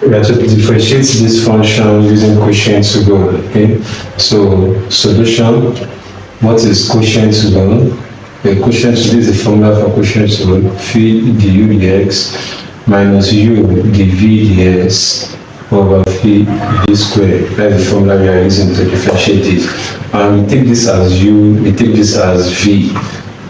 We have to differentiate this function using quotient rule. Okay, so solution. What is quotient rule? The quotient rule is the formula for quotient rule: phi du dx minus u dv dx over phi v squared. That's the formula we are using to differentiate it. And we take this as u, we take this as v.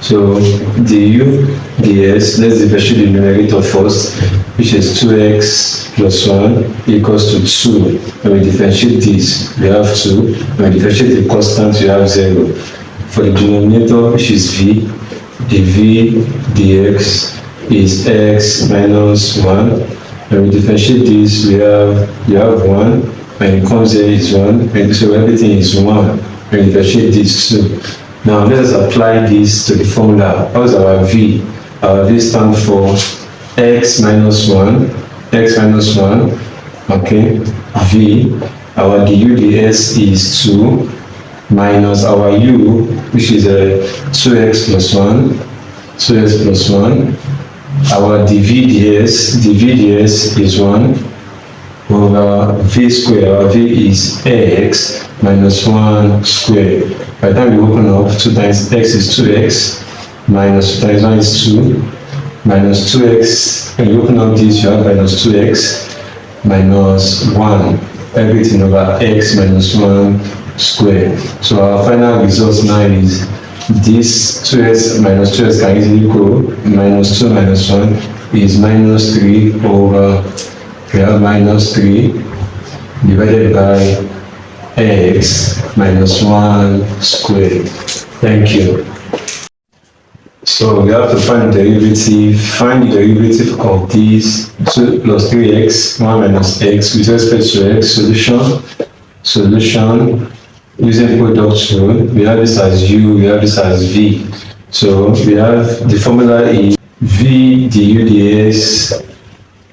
So du ds, let's differentiate the numerator first, which is 2x plus 1 equals to 2. When we differentiate this, we have 2. When we differentiate the constant, we have 0. For the denominator, which is v, dv dx is x minus 1. When we differentiate this, we have 1. When it comes here, is 1. And so everything is 1. When we differentiate this, 2. Now let us apply this to the formula. What is our v? Our v stands for x minus 1, x minus 1, okay, v. Our du ds is 2, minus our u, which is 2x plus 1, 2x plus 1. Our dv ds is 1 over v squared. Our v is x minus 1 squared. By the time we open up, 2 times x is 2x, minus 2 times 1 is 2, minus 2x. When you open up this, you have minus 2x minus 1, everything over x minus 1 squared. So our final result now is this 2x minus 2x can easily go, minus 2 minus 1 is minus 3 over, we have minus 3 divided by x minus 1 squared. Thank you. So we have to find the derivative. Find the derivative of this 2 plus 3x, 1 minus x with respect to x. Solution using product rule. We have this as u, we have this as v. So we have the formula is v du ds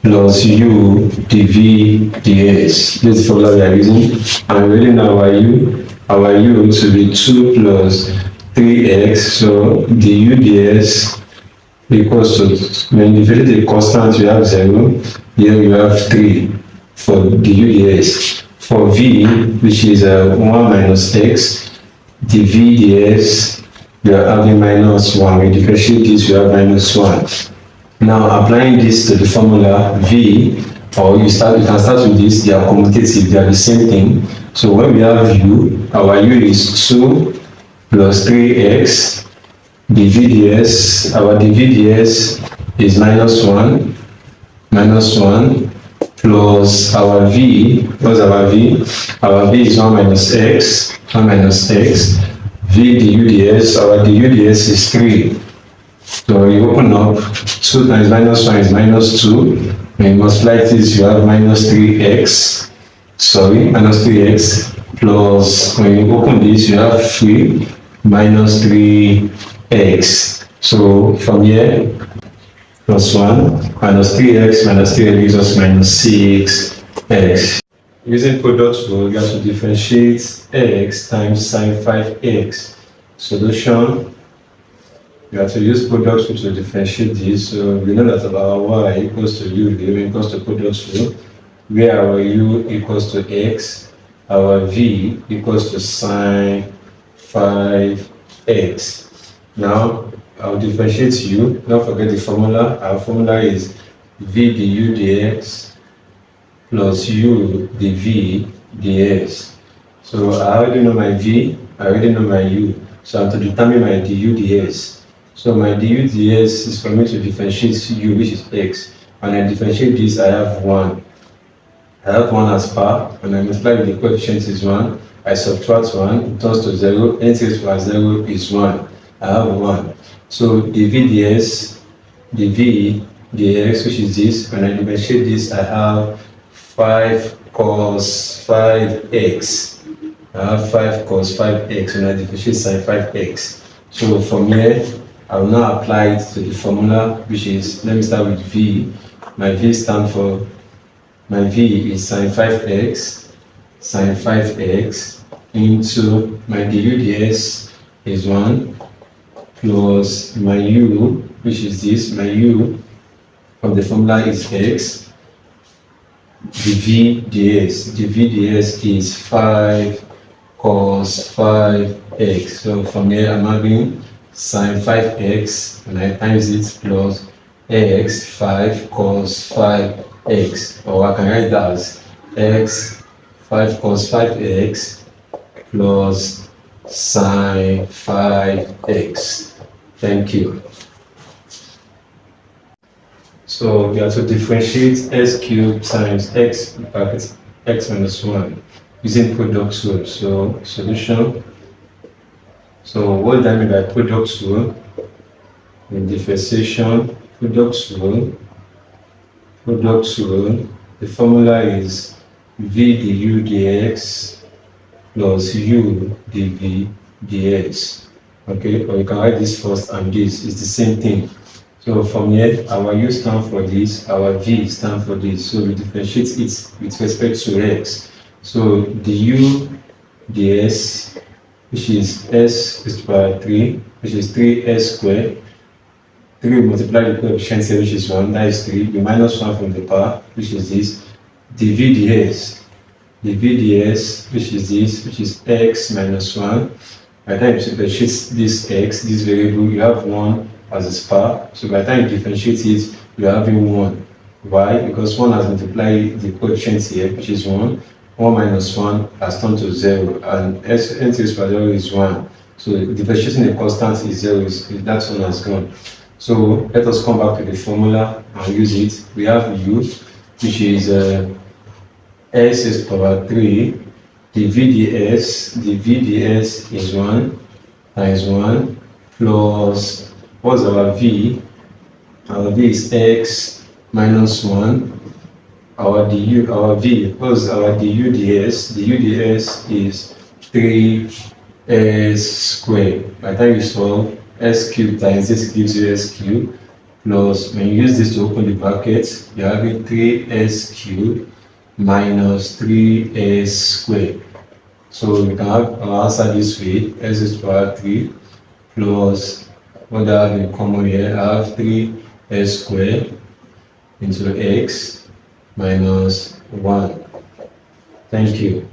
plus u dv ds. This is the formula we are using. I'm reading our u to be 2 plus 3x. So du ds equals to, when you divide the constant, you have 0. Here you have 3 for du ds. For v, which is 1 minus x, dv ds, you are having minus 1. When you differentiate this, you have minus 1. Now applying this to the formula v, or you can start with this, they are commutative, they are the same thing. So when we have u, our u is 2 plus 3x, dv ds, our dv ds is minus 1, plus our v, what's our v? Our v is 1 minus x, v du ds, our du ds is 3. So you open up, 2 times minus 1 is minus 2. When you multiply this, you have minus 3x, plus when you open this, you have 3 minus 3x. So from here, plus 1 minus 3x gives us minus 6x. Using product rule, you have to differentiate x times sine 5x. Solution, you have to use product rule to differentiate this. So we know that our y equals to u equals to product rule, where our u equals to x, our v equals to sine 5x. Now I'll differentiate u. Don't forget the formula. Our formula is v du dx plus u dv ds. So I already know my v, I already know my u. So I have to determine my du ds. So my du ds is for me to differentiate u, which is x. When I differentiate this, I have 1. I have 1 as par. When I multiply with the coefficient is 1. I subtract 1, it turns to 0. Anything plus 0 is 1. I have 1. So dv dx, which is this, when I differentiate this, I have 5 cos 5x. I have 5 cos 5x when I differentiate sine 5x. So from here, I will now apply it to the formula, which is, let me start with v. My v stands for, my v is sine 5x, into my du ds is 1, plus my u, which is this, my u from the formula is x, the VDS. The VDS is 5 cos 5x. So from here I'm having sine 5x and I times it plus x 5 cos 5x. Or I can write that as x 5 cos 5x plus sine 5x. Thank you. So we have to differentiate x cubed times x bracket x minus 1 using product rule. So solution. So what do I mean by product rule? In differentiation, product rule, the formula is v du dx plus u dv dx. Okay, or you can write this first and this is the same thing. So from here, our u stands for this, our v stands for this. So we differentiate it with respect to x. So du ds, which is s raised to the power 3, which is 3s squared. 3 multiply the coefficient here, which is 1, that is 3. You minus 1 from the power, which is this. dv ds, which is this, which is x minus 1. By the time you differentiate this x, this variable, you have 1 as its power. So by the time you differentiate it, you are having 1. Why? Because 1 has multiplied the coefficient here, which is 1. 1 minus 1 has turned to 0, and x raised to 0 is 1. So differentiating the constant is 0, that one has gone. So let us come back to the formula and use it. We have u, which is s raised to the power 3. The VDS is 1 times 1 plus, what's our v? Our v is x minus 1. Our v, what's our du ds? The uds is 3s squared. By the time you solve, s cubed times this gives you s cubed plus, when you use this to open the bracket, you're having 3s cubed minus 3s squared. So we can have our answer this way, s is to the power 3 plus, what I have in common here, I have 3s squared into x minus 1. Thank you.